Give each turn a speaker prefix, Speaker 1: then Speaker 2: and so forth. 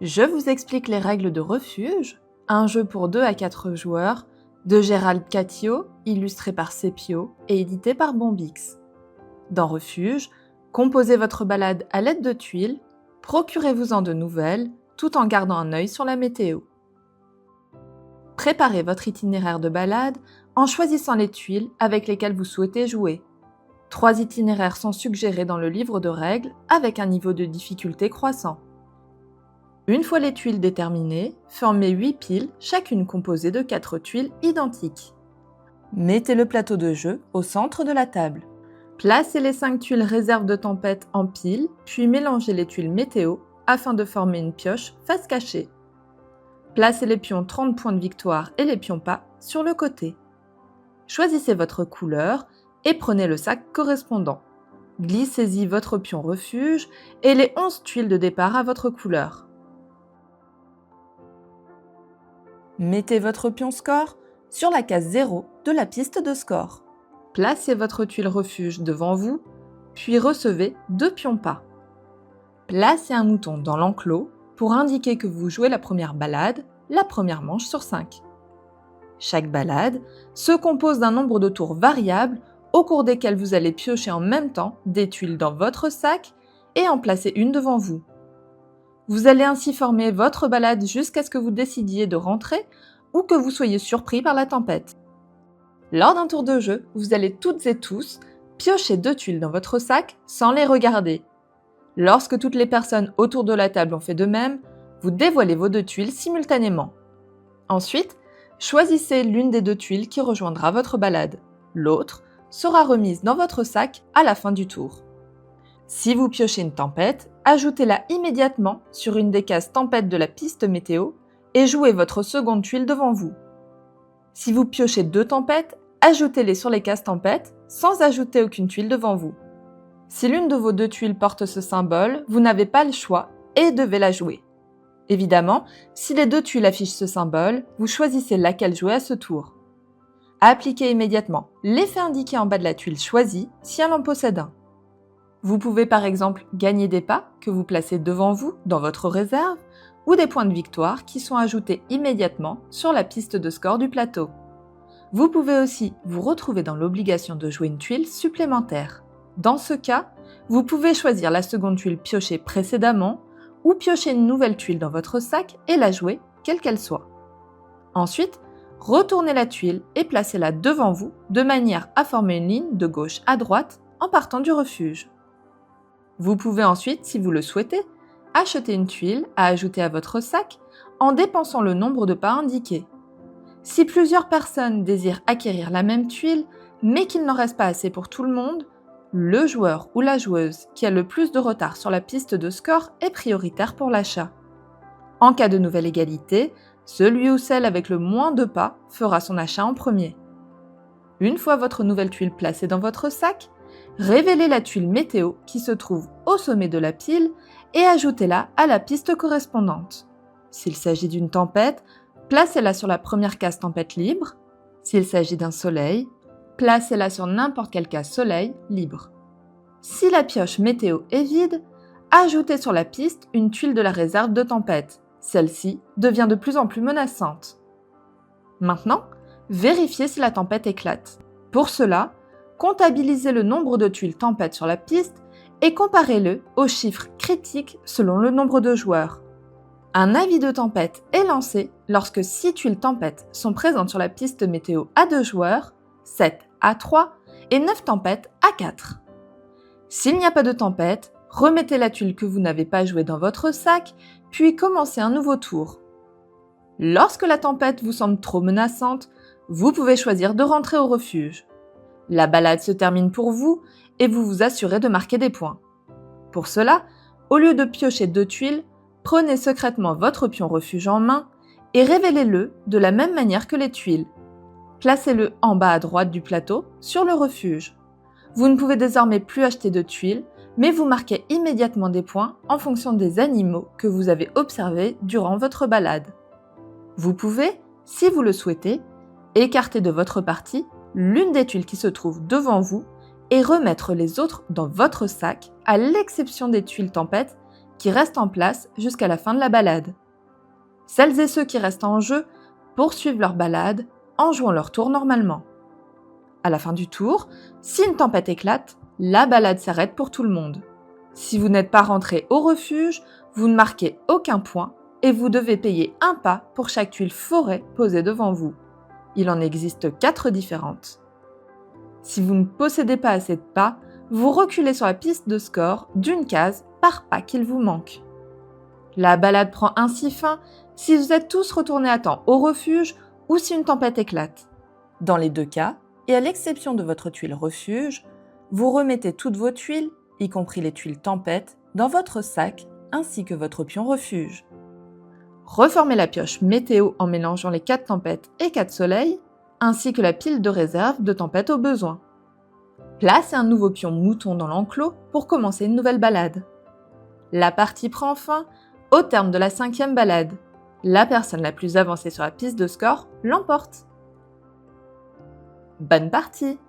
Speaker 1: Je vous explique les règles de Refuge, un jeu pour 2 à 4 joueurs, de Gérald Catio, illustré par Sepio et édité par Bombix. Dans Refuge, composez votre balade à l'aide de tuiles, procurez-vous-en de nouvelles, tout en gardant un œil sur la météo. Préparez votre itinéraire de balade en choisissant les tuiles avec lesquelles vous souhaitez jouer. 3 itinéraires sont suggérés dans le livre de règles avec un niveau de difficulté croissant. Une fois les tuiles déterminées, formez 8 piles, chacune composée de 4 tuiles identiques. Mettez le plateau de jeu au centre de la table. Placez les 5 tuiles réserve de tempête en pile, puis mélangez les tuiles météo afin de former une pioche face cachée. Placez les pions 30 points de victoire et les pions pas sur le côté. Choisissez votre couleur et prenez le sac correspondant. Glissez-y votre pion refuge et les 11 tuiles de départ à votre couleur. Mettez votre pion score sur la case 0 de la piste de score. Placez votre tuile refuge devant vous, puis recevez 2 pions pas. Placez un mouton dans l'enclos pour indiquer que vous jouez la première balade, la première manche sur 5. Chaque balade se compose d'un nombre de tours variables au cours desquels vous allez piocher en même temps des tuiles dans votre sac et en placer une devant vous. Vous allez ainsi former votre balade jusqu'à ce que vous décidiez de rentrer ou que vous soyez surpris par la tempête. Lors d'un tour de jeu, vous allez toutes et tous piocher 2 tuiles dans votre sac sans les regarder. Lorsque toutes les personnes autour de la table ont fait de même, vous dévoilez vos 2 tuiles simultanément. Ensuite, choisissez l'une des 2 tuiles qui rejoindra votre balade. L'autre sera remise dans votre sac à la fin du tour. Si vous piochez une tempête, ajoutez-la immédiatement sur une des cases tempête de la piste météo et jouez votre seconde tuile devant vous. Si vous piochez 2 tempêtes, ajoutez-les sur les cases tempête sans ajouter aucune tuile devant vous. Si l'une de vos 2 tuiles porte ce symbole, vous n'avez pas le choix et devez la jouer. Évidemment, si les 2 tuiles affichent ce symbole, vous choisissez laquelle jouer à ce tour. Appliquez immédiatement l'effet indiqué en bas de la tuile choisie si elle en possède un. Vous pouvez par exemple gagner des pas que vous placez devant vous dans votre réserve ou des points de victoire qui sont ajoutés immédiatement sur la piste de score du plateau. Vous pouvez aussi vous retrouver dans l'obligation de jouer une tuile supplémentaire. Dans ce cas, vous pouvez choisir la seconde tuile piochée précédemment ou piocher une nouvelle tuile dans votre sac et la jouer, quelle qu'elle soit. Ensuite, retournez la tuile et placez-la devant vous de manière à former une ligne de gauche à droite en partant du refuge. Vous pouvez ensuite, si vous le souhaitez, acheter une tuile à ajouter à votre sac en dépensant le nombre de pas indiqué. Si plusieurs personnes désirent acquérir la même tuile, mais qu'il n'en reste pas assez pour tout le monde, le joueur ou la joueuse qui a le plus de retard sur la piste de score est prioritaire pour l'achat. En cas de nouvelle égalité, celui ou celle avec le moins de pas fera son achat en premier. Une fois votre nouvelle tuile placée dans votre sac, révélez la tuile météo qui se trouve au sommet de la pile et ajoutez-la à la piste correspondante. S'il s'agit d'une tempête, placez-la sur la première case tempête libre. S'il s'agit d'un soleil, placez-la sur n'importe quelle case soleil libre. Si la pioche météo est vide, ajoutez sur la piste une tuile de la réserve de tempête. Celle-ci devient de plus en plus menaçante. Maintenant, vérifiez si la tempête éclate. Pour cela, comptabilisez le nombre de tuiles tempête sur la piste et comparez-le aux chiffres critiques selon le nombre de joueurs. Un avis de tempête est lancé lorsque 6 tuiles tempête sont présentes sur la piste météo à 2 joueurs, 7 à 3 et 9 tempêtes à 4. S'il n'y a pas de tempête, remettez la tuile que vous n'avez pas jouée dans votre sac, puis commencez un nouveau tour. Lorsque la tempête vous semble trop menaçante, vous pouvez choisir de rentrer au refuge. La balade se termine pour vous et vous vous assurez de marquer des points. Pour cela, au lieu de piocher 2 tuiles, prenez secrètement votre pion refuge en main et révélez-le de la même manière que les tuiles. Placez-le en bas à droite du plateau sur le refuge. Vous ne pouvez désormais plus acheter de tuiles, mais vous marquez immédiatement des points en fonction des animaux que vous avez observés durant votre balade. Vous pouvez, si vous le souhaitez, écarter de votre partie l'une des tuiles qui se trouve devant vous et remettre les autres dans votre sac, à l'exception des tuiles tempête qui restent en place jusqu'à la fin de la balade. Celles et ceux qui restent en jeu poursuivent leur balade en jouant leur tour normalement. À la fin du tour, si une tempête éclate, la balade s'arrête pour tout le monde. Si vous n'êtes pas rentré au refuge, vous ne marquez aucun point et vous devez payer un pas pour chaque tuile forêt posée devant vous. Il en existe 4 différentes. Si vous ne possédez pas assez de pas, vous reculez sur la piste de score d'une case par pas qu'il vous manque. La balade prend ainsi fin si vous êtes tous retournés à temps au refuge ou si une tempête éclate. Dans les 2 cas, et à l'exception de votre tuile refuge, vous remettez toutes vos tuiles, y compris les tuiles tempête, dans votre sac ainsi que votre pion refuge. Reformez la pioche météo en mélangeant les 4 tempêtes et 4 soleils, ainsi que la pile de réserve de tempête au besoin. Placez un nouveau pion mouton dans l'enclos pour commencer une nouvelle balade. La partie prend fin au terme de la 5e balade. La personne la plus avancée sur la piste de score l'emporte. Bonne partie!